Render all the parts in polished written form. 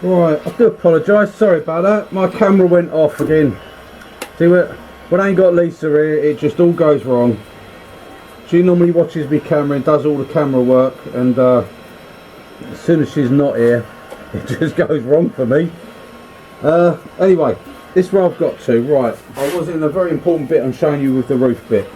Right, I do apologise, sorry about that. My camera went off again. See, when I ain't got Lisa here, it just all goes wrong. She normally watches me camera and does all the camera work, and as soon as she's not here, it just goes wrong for me. Anyway, this is where I've got to. Right, I was in a very important bit I'm showing you with the roof bit.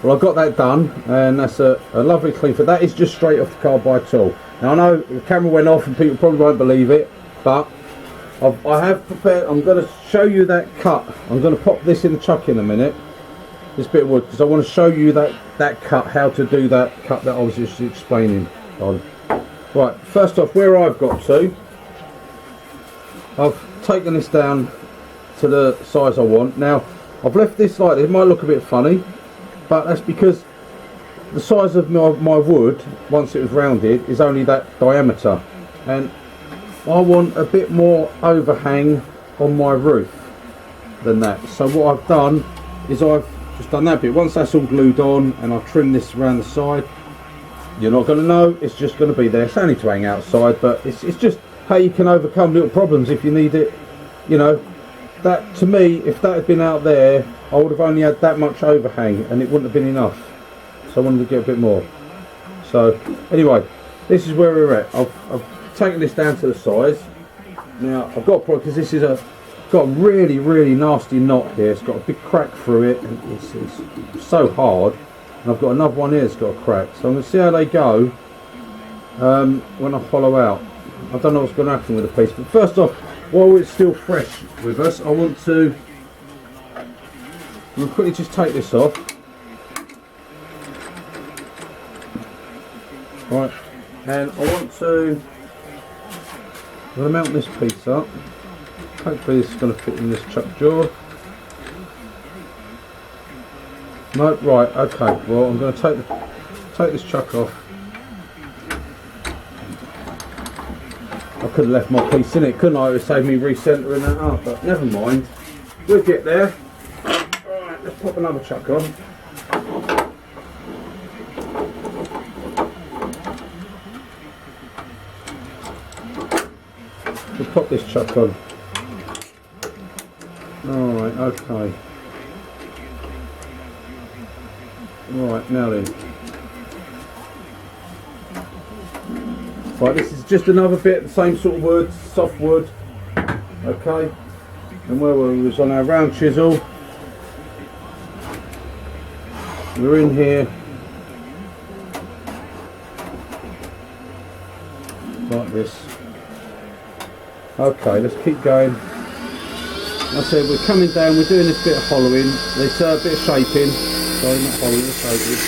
Well, I got that done, and that's a lovely clean fit. That is just straight off the Carbide tool. Now I know the camera went off and people probably won't believe it, but I have prepared. I'm going to show you that cut. I'm going to pop this in the chuck in a minute, this bit of wood, because I want to show you that cut, how to do that cut that I was just explaining on. Right, first off, where I've got to, I've taken this down to the size I want. Now I've left this like this. It might look a bit funny, but that's because the size of my wood, once it was rounded, is only that diameter, and I want a bit more overhang on my roof than that. So what I've done is I've just done that bit. Once that's all glued on and I've trimmed this around the side, you're not going to know, it's just going to be there. It's only to hang outside, but it's just how you can overcome little problems if you need it. You know, that to me, if that had been out there, I would have only had that much overhang and it wouldn't have been enough. So I wanted to get a bit more. So anyway, this is where we're at. I've taken this down to the size. Now I've got, because this is got a really nasty knot here. It's got a big crack through it, and it's so hard. And I've got another one here that's got a crack. So I'm going to see how they go when I hollow out. I don't know what's going to happen with the piece, but first off, while it's still fresh with us, I'm going to quickly just take this off. Right, and I'm going to mount this piece up. Hopefully this is going to fit in this chuck jaw. No, right, okay. Well, I'm going to take this chuck off. I could have left my piece in it, couldn't I? It would save me recentering that up, but never mind. We'll get there. Alright, let's pop another chuck on. We'll pop this chuck on. Alright, okay. Right, now then. Right, this is just another bit, the same sort of wood, soft wood. Okay. And where we was on our round chisel. We're in here. Like this. Okay, let's keep going. Like I said, we're coming down, we're doing this bit of hollowing, this bit of shaping. Sorry, not hollowing, shaping.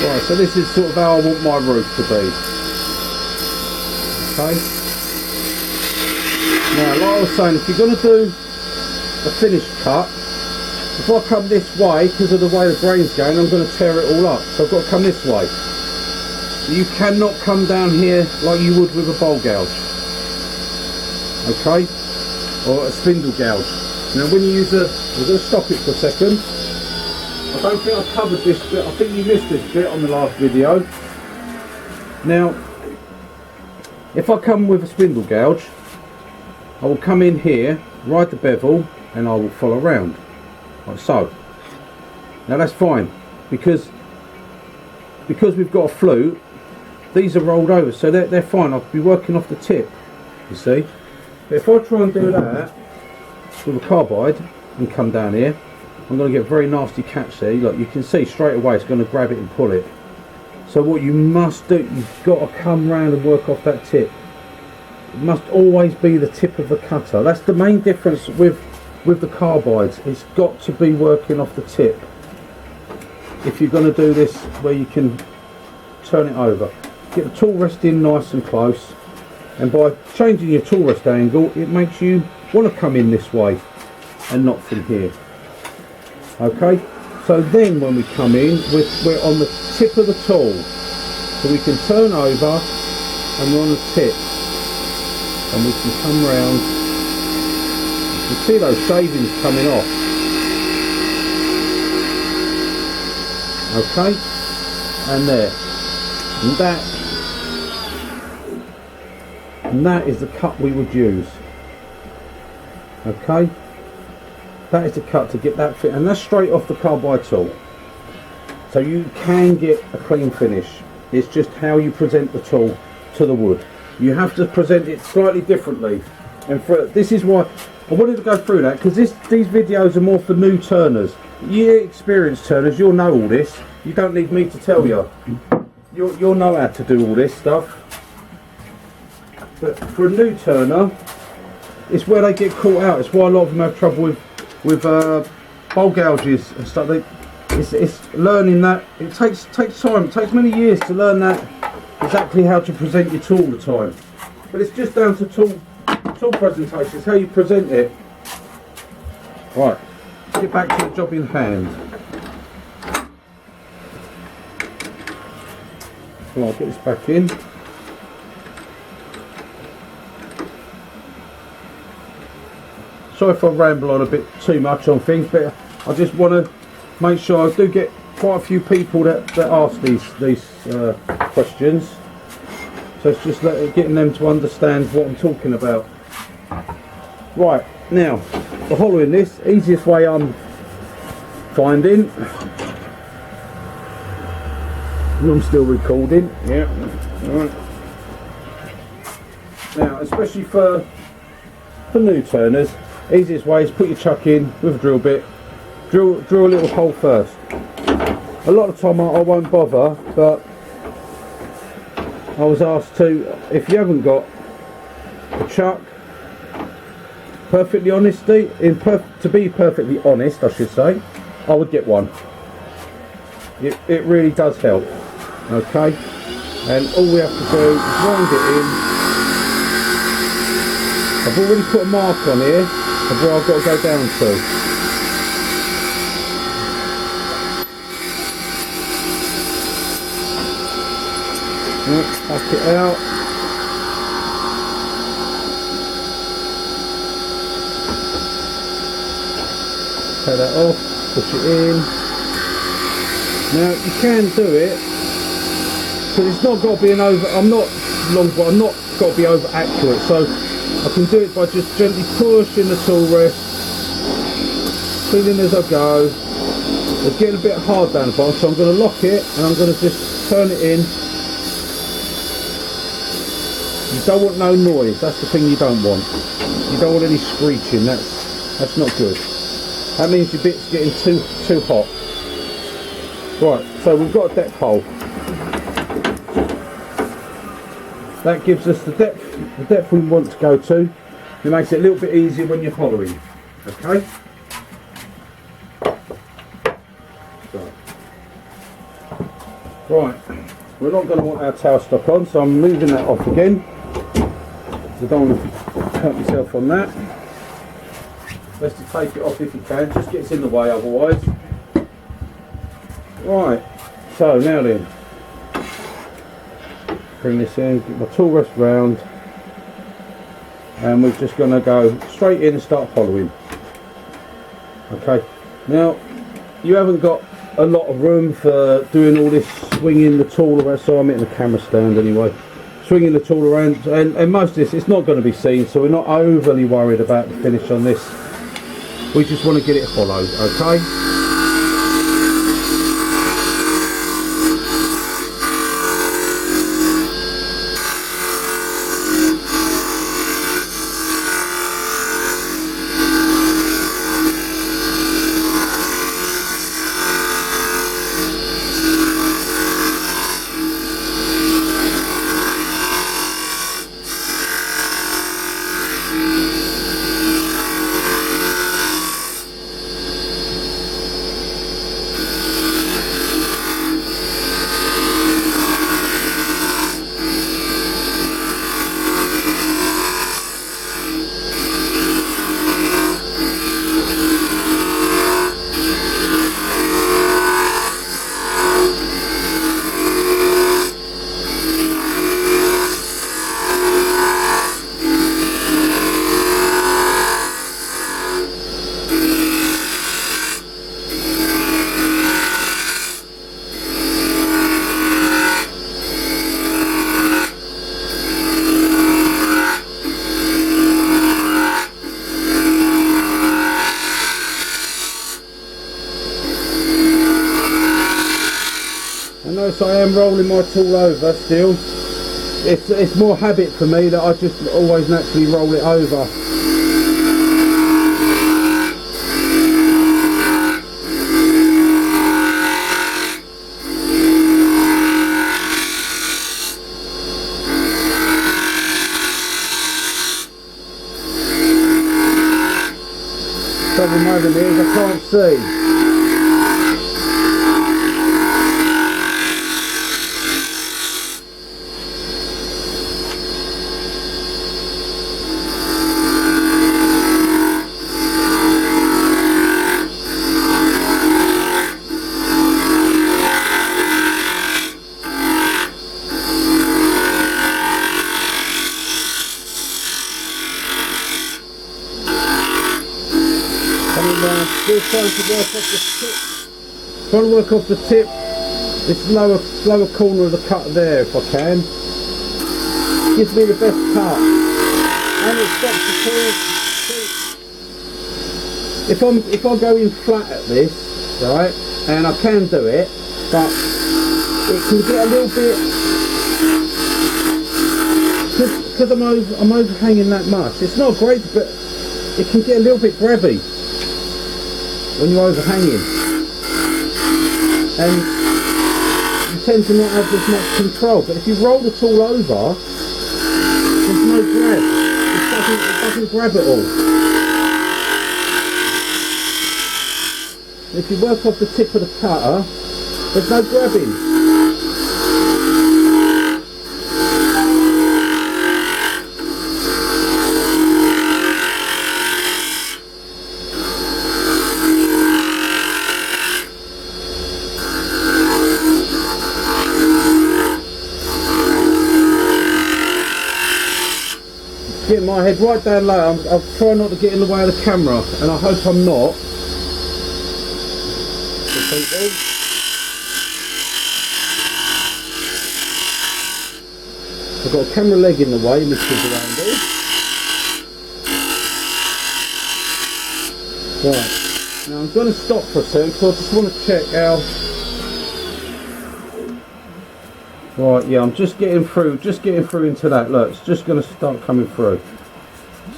Right, so this is sort of how I want my roof to be. Okay. Now, like I was saying, if you're going to do a finished cut, if I come this way, because of the way the grain's going, I'm going to tear it all up. So I've got to come this way. You cannot come down here like you would with a bowl gouge. Okay? Or a spindle gouge. Now when you use we're going to stop it for a second. I don't think I covered this bit. I think you missed this bit on the last video. Now, if I come with a spindle gouge, I will come in here, ride the bevel, and I will follow around. Like so. Now that's fine, because we've got a flute, these are rolled over, so they're fine. I'll be working off the tip, you see. But if I try and do that with a carbide and come down here, I'm going to get a very nasty catch there. Look, you can see straight away it's going to grab it and pull it. So what you must do, you've got to come round and work off that tip. It must always be the tip of the cutter. That's the main difference with the carbides. It's got to be working off the tip if you're going to do this where you can turn it over. Get the tool rest in nice and close, and by changing your tool rest angle it makes you want to come in this way and not from here. Okay, so then when we come in, we're on the tip of the tool, so we can turn over and we're on the tip, and we can come round. You can see those shavings coming off. okay, and there, and that is the cut we would use. Okay, that is the cut to get that fit, and that's straight off the carbide tool, so you can get a clean finish. It's just how you present the tool to the wood. You have to present it slightly differently, and this is why I wanted to go through that, because these videos are more for new turners. You experienced turners, you'll know all this. You don't need me to tell you. You'll know how to do all this stuff. But for a new turner, it's where they get caught out. It's why a lot of them have trouble with bowl gouges and stuff. It's learning that. It takes time. It takes many years to learn that, exactly how to present your tool all the time. But it's just down to tool presentation. It's how you present it. Right, let's get back to the job in hand. Well, I'll get this back in. Sorry if I ramble on a bit too much on things, but I just want to make sure I do get quite a few people that ask these questions. So it's just getting them to understand what I'm talking about. Right, now, for hollowing this, easiest way I'm finding, I'm still recording, yeah, right. Now, especially for new turners, easiest way is put your chuck in with a drill bit, drill a little hole first. A lot of the time I won't bother, but I was asked to, if you haven't got a chuck, to be perfectly honest, I should say, I would get one. It really does help, okay? And all we have to do is wind it in. I've already put a mark on here of where I've got to go down to. Back it out. Take that off, push it in. Now you can do it, because it's not got to be I'm not got to be over accurate, so I can do it by just gently pushing the tool rest, cleaning as I go. It's getting a bit hard down the bottom, so I'm going to lock it and I'm going to just turn it in. You don't want no noise, that's the thing you don't want. You don't want any screeching, that's not good. That means your bit's getting too hot. Right, so we've got a depth hole. That gives us the depth we want to go to. It makes it a little bit easier when you're hollowing. Okay? Right, we're not going to want our tail stock on, so I'm moving that off again. I don't want to hurt myself on that. Best to take it off if you can, just gets in the way otherwise. Right, so now then, bring this in, get my tool rest round, and we're just going to go straight in and start hollowing. Okay, now you haven't got a lot of room for doing all this swinging the tool around, so I'm in the camera stand anyway. Swinging the tool around, and most of this, it's not going to be seen, so we're not overly worried about the finish on this. We just want to get it hollowed, okay? whilst I am rolling my tool over still, it's more habit for me that I just always naturally roll it over. Trouble over there is I can't see. Still trying to work off the tip. Trying to work off the tip. This lower corner of the cut there, if I can. Gives me the best cut, and it stops the tool. If I go in flat at this, right, and I can do it, but it can get a little bit, because I'm overhanging that much. It's not great, but it can get a little bit grabby when you're overhanging, and you tend to not have as much control. But if you roll the tool over, there's no grab. It doesn't grab at all. If you work off the tip of the cutter, there's no grabbing. Getting my head right down low. I'll try not to get in the way of the camera, and I hope I'm not. I've got a camera leg in the way, which is around there. Right, now I'm going to stop for a second because I just want to check how. Right, yeah, I'm just getting through into that. Look, it's just going to start coming through.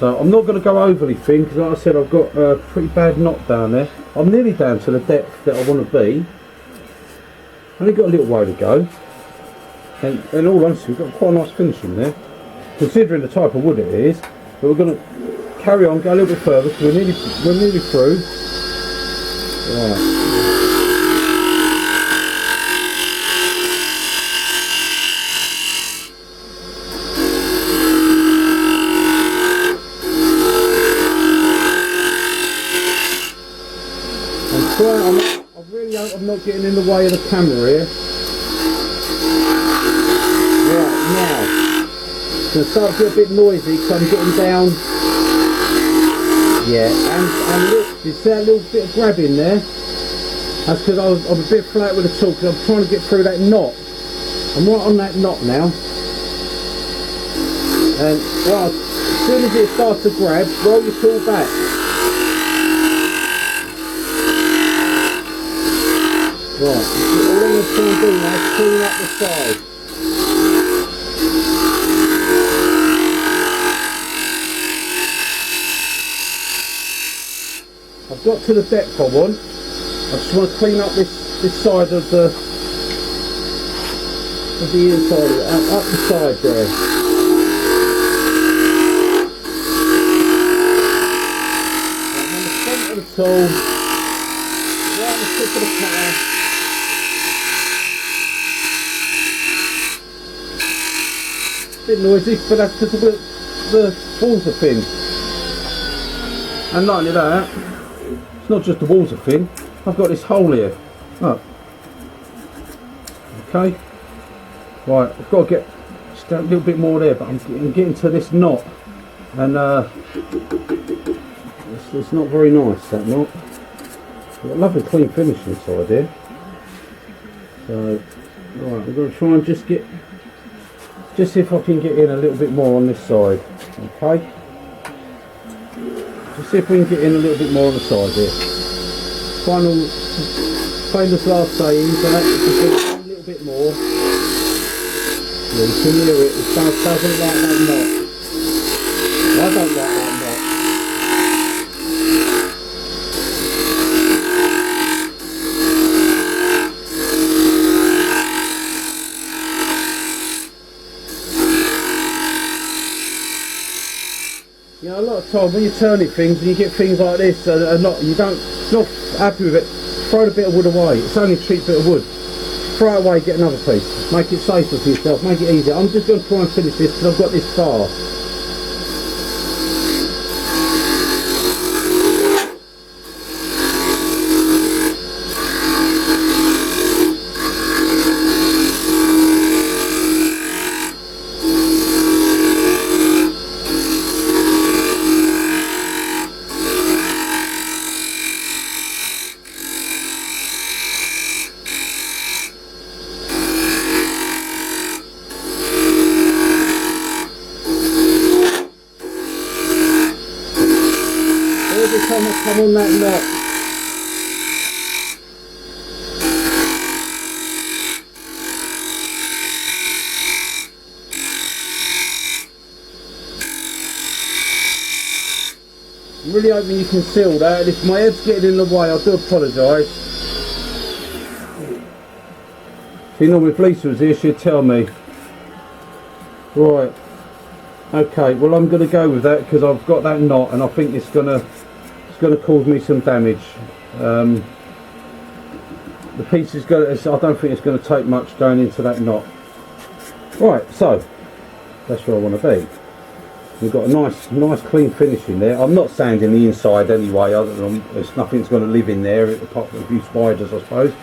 So I'm not going to go overly thin because, like I said, I've got a pretty bad knot down there. I'm nearly down to the depth that I want to be. Only got a little way to go. And in all honesty, we've got quite a nice finish in there, considering the type of wood it is. But we're going to carry on, go a little bit further because we're nearly through. Right. I'm not getting in the way of the camera here. Right, now it's going to start to get a bit noisy because I'm getting down. Yeah, and look, you see that little bit of grabbing there? That's because I'm a bit flat with the tool because I'm trying to get through that knot. I'm right on that knot now. And well, as soon as it starts to grab, roll your tool back. Right, all I'm going to try and do now is clean up the side. I've got to the depth I want. I just want to clean up this side of the inside of it, up the side there. I'm on the front of the tool, right on the tip of the cutter. Bit noisy, but that's because the walls are thin. And not only that, it's not just the walls are thin. I've got this hole here. Look. Okay. Right, I've got to get just a little bit more there, but I'm getting to this knot, and it's not very nice, that knot. I've got a lovely clean finish inside here. So, right, I'm going to try and just see if I can get in a little bit more on this side. Okay. Just see if we can get in a little bit more on the side here. Final, famous last saying, that just a little little bit more. Yeah, you can hear it. It doesn't like that knot. I don't like that knot. You know, a lot of times when you're turning things and you get things like this and you're not happy with it, throw the bit of wood away. It's only a cheap bit of wood. Throw it away, get another piece. Make it safer for yourself, make it easier. I'm just going to try and finish this because I've got this far. Every time I come on that knot, I'm really hoping you can see all that. If my head's getting in the way, I do apologise. You know, if Lisa was here, she'd tell me. Right. Okay, well I'm going to go with that because I've got that knot and I think it's going to cause me some damage. The piece is going to, I don't think it's going to take much going into that knot. Right, so that's where I want to be. We've got a nice clean finish in there. I'm not sanding the inside anyway, other than there's nothing's going to live in there apart from a few spiders, I suppose.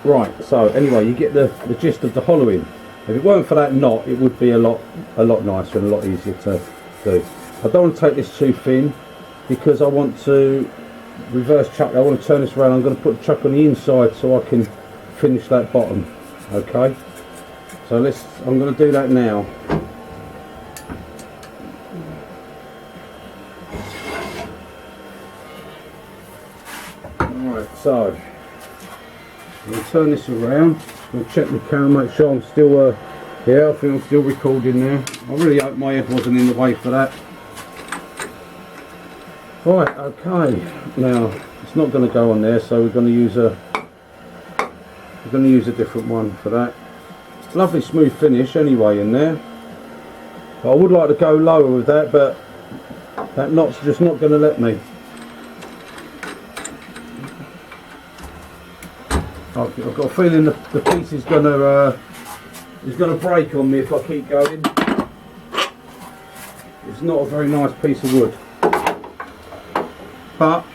Right, so anyway, you get the gist of the hollowing. If it weren't for that knot, it would be a lot nicer and a lot easier to do. I don't want to take this too thin because I want to reverse chuck. I want to turn this around. I'm going to put the chuck on the inside so I can finish that bottom. Okay, so I'm going to do that now. Alright, so I'm going to turn this around. I'll check the camera, make sure I'm still yeah, I think I'm still recording there. I really hope my head wasn't in the way for that. Right, okay. Now it's not going to go on there, so we're going to use a different one for that. Lovely smooth finish anyway in there. But I would like to go lower with that, but that knot's just not going to let me. I've got a feeling the piece is going to break on me if I keep going. It's not a very nice piece of wood, but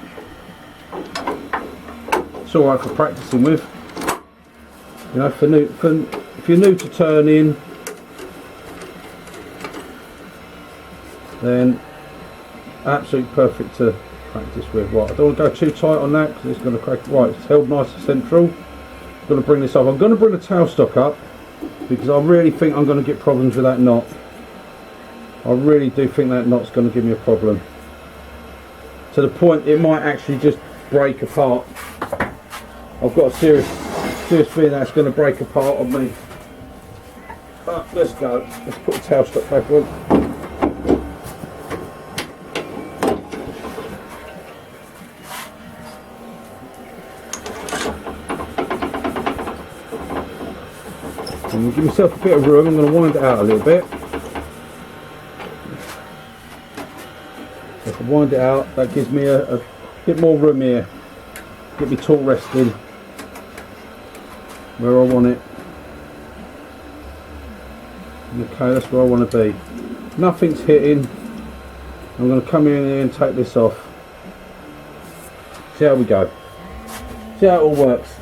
it's all right for practicing with. You know, if you're new to turning, then absolutely perfect to practice with. Right, I don't want to go too tight on that because it's going to crack. Right, it's held nice and central. I'm going to bring this up. I'm going to bring the tailstock up because I really think I'm going to get problems with that knot. I really do think that knot's going to give me a problem. To the point it might actually just break apart. I've got a serious feeling that's going to break apart on me. But let's go. Let's put the tailstock back on. And give myself a bit of room. I'm going to wind it out a little bit. If I wind it out, that gives me a bit more room here. Get me tall resting where I want it. Okay, that's where I want to be. Nothing's hitting. I'm going to come in here and take this off. See how we go. See how it all works.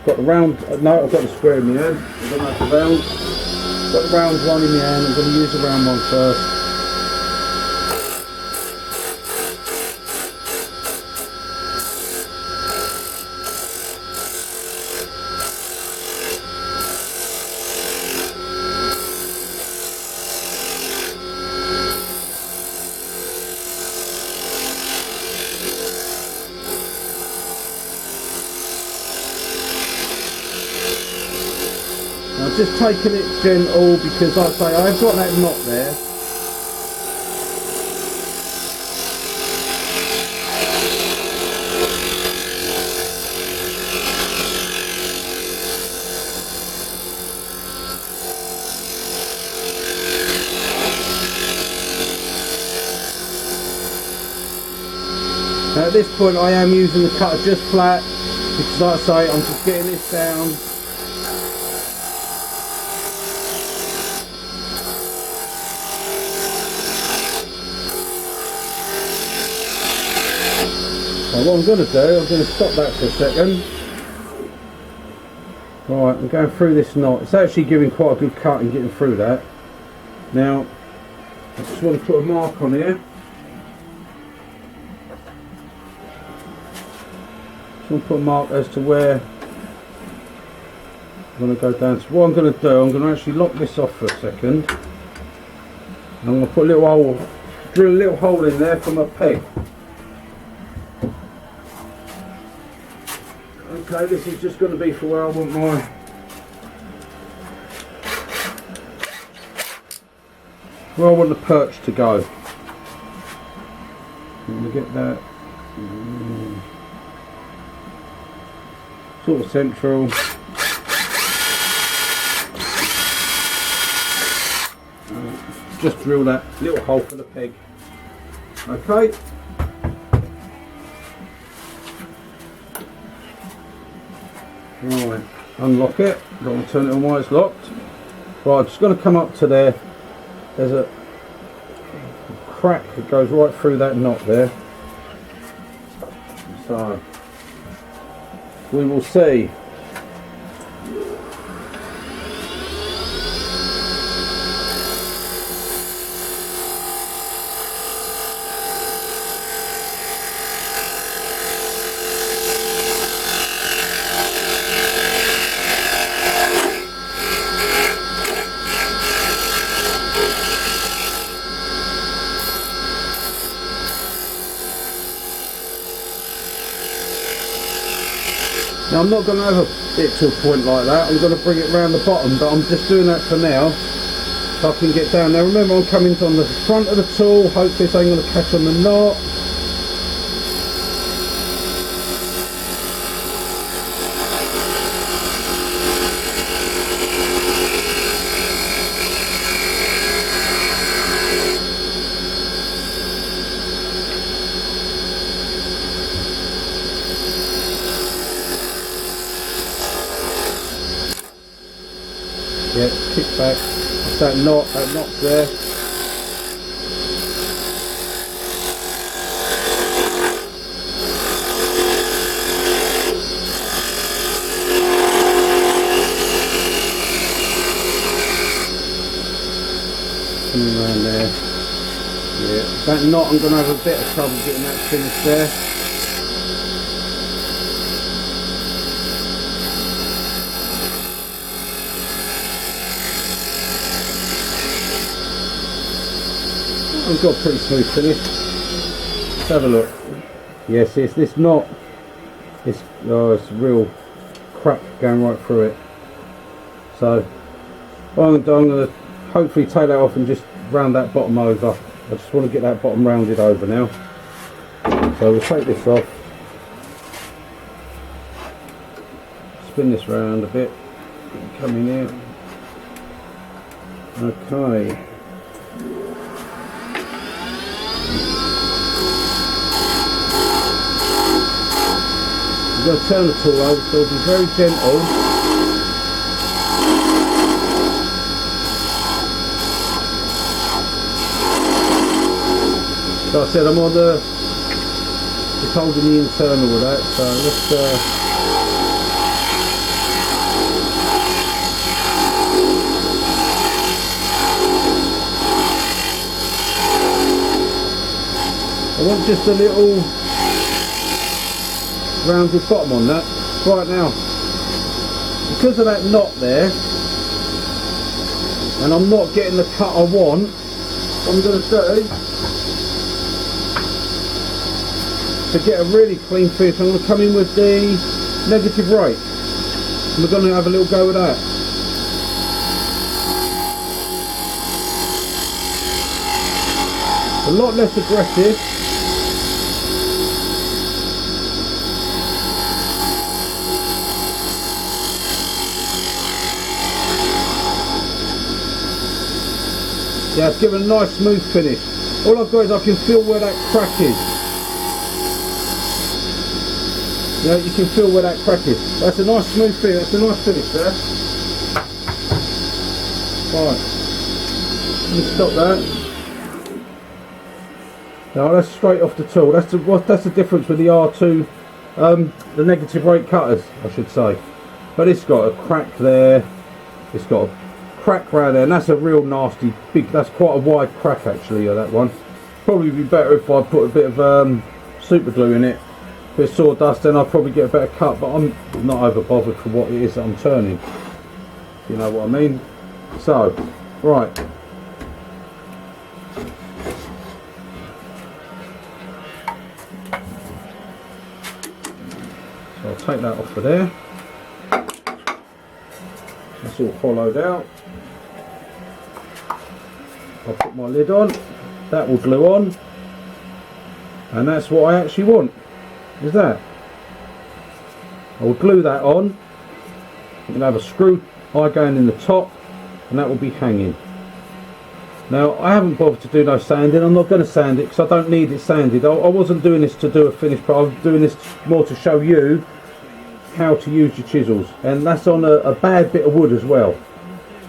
Got the round, no, I've got the square in my hand. I don't have the round. Got the round one in my hand. I'm going to use the round one first. just taking it gentle because like I say, I've got that knot there. Now at this point I am using the cutter just flat because like I say, I'm just getting this down. So what I'm going to do, I'm going to stop that for a second. Right, I'm going through this knot. It's actually giving quite a good cut and getting through that. Now, I just want to put a mark on here. Just want to put a mark as to where I'm going to go down. So what I'm going to do, I'm going to actually lock this off for a second. And I'm going to put a little hole, drill a little hole in there for my peg. Okay, this is just going to be for where I want the perch to go. I'm going to get that sort of central. Just drill that little hole for the peg. Okay. Right, unlock it. Don't want to turn it on while it's locked. Right, I'm just going to come up to there. There's a crack that goes right through that knot there. So we will see. Now I'm not going to have it to a point like that, I'm going to bring it round the bottom, but I'm just doing that for now so I can get down. Now remember, I'm coming on the front of the tool, hopefully this ain't going to catch on the knot. Yeah, kick back. That's that knot's there. Coming around there. Yeah, that knot I'm going to have a bit of trouble getting that finished there. I've got a pretty smooth finish. Let's have a look. Yes, it's this knot. It's real crap going right through it. So what I'm going to hopefully take that off and just round that bottom over. I just want to get that bottom rounded over now. So we'll take this off. Spin this round a bit. Come in here. Okay. I'm going to turn the tool over, so it'll be very gentle. So I said I'm on the, it's holding the internal with that, so let's I want just a little rounded bottom on that. Right now, because of that knot there, and I'm not getting the cut I want, what I'm going to do to get a really clean finish, I'm going to come in with the negative rate and we're going to have a little go with that. a lot less aggressive. Yeah, it's given a nice smooth finish. All I've got is I can feel where that crack is. Yeah, you can feel where that crack is. That's a nice smooth finish. That's a nice finish there. Right, let me stop that. No, that's straight off the tool. That's the difference with the R2, the negative rate cutters, I should say. But it's got a crack there. It's got a crack around there, and that's a real nasty big. That's quite a wide crack actually. That one. Probably be better if I put a bit of super glue in it. A bit of sawdust, then I'll probably get a better cut. But I'm not over bothered for what it is that I'm turning. You know what I mean? So, right. So I'll take that off of there. That's all hollowed out. I'll put my lid on. That will glue on. And that's what I actually want. Is that? I'll glue that on. You can have a screw eye going in the top, and that will be hanging. Now I haven't bothered to do no sanding. I'm not going to sand it because I don't need it sanded. I wasn't doing this to do a finish, but I was doing this more to show you how to use your chisels, and that's on a bad bit of wood as well.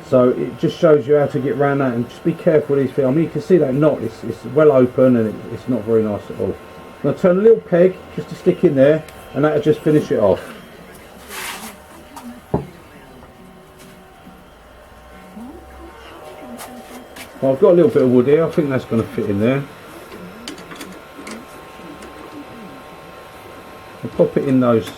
So it just shows you how to get around that, and just be careful with these things. I mean, you can see that knot, it's well open, and it's not very nice at all. I'm going to turn a little peg just to stick in there, and that'll just finish it off. Well, I've got a little bit of wood here. I think that's going to fit in there. I'll pop it in those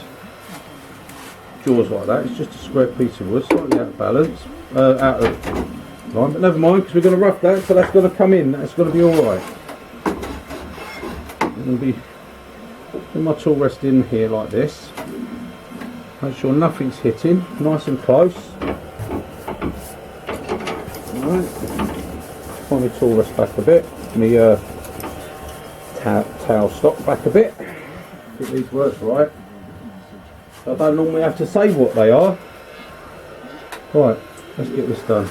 jaws like that. It's just a square piece of wood, slightly out of balance, out of line, but never mind, because we're going to rough that, so that's going to come in. That's going to be all right. I'm going to be putting my tool rest in here like this. Make sure nothing's hitting, nice and close. Alright, pull my tool rest back a bit, my towel stock back a bit. Get these works right. I don't normally have to say what they are. Right, let's get this done.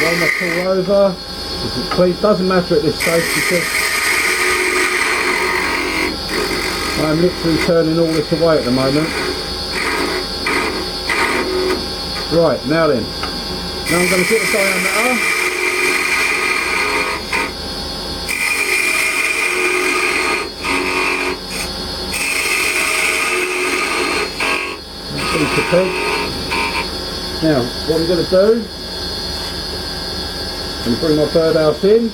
Roll my tool over. Please, doesn't matter at this stage because I'm literally turning all this away at the moment. Right, now then. Now I'm going to get the diameter. Now, what I'm going to do, I'm going to bring my birdhouse in.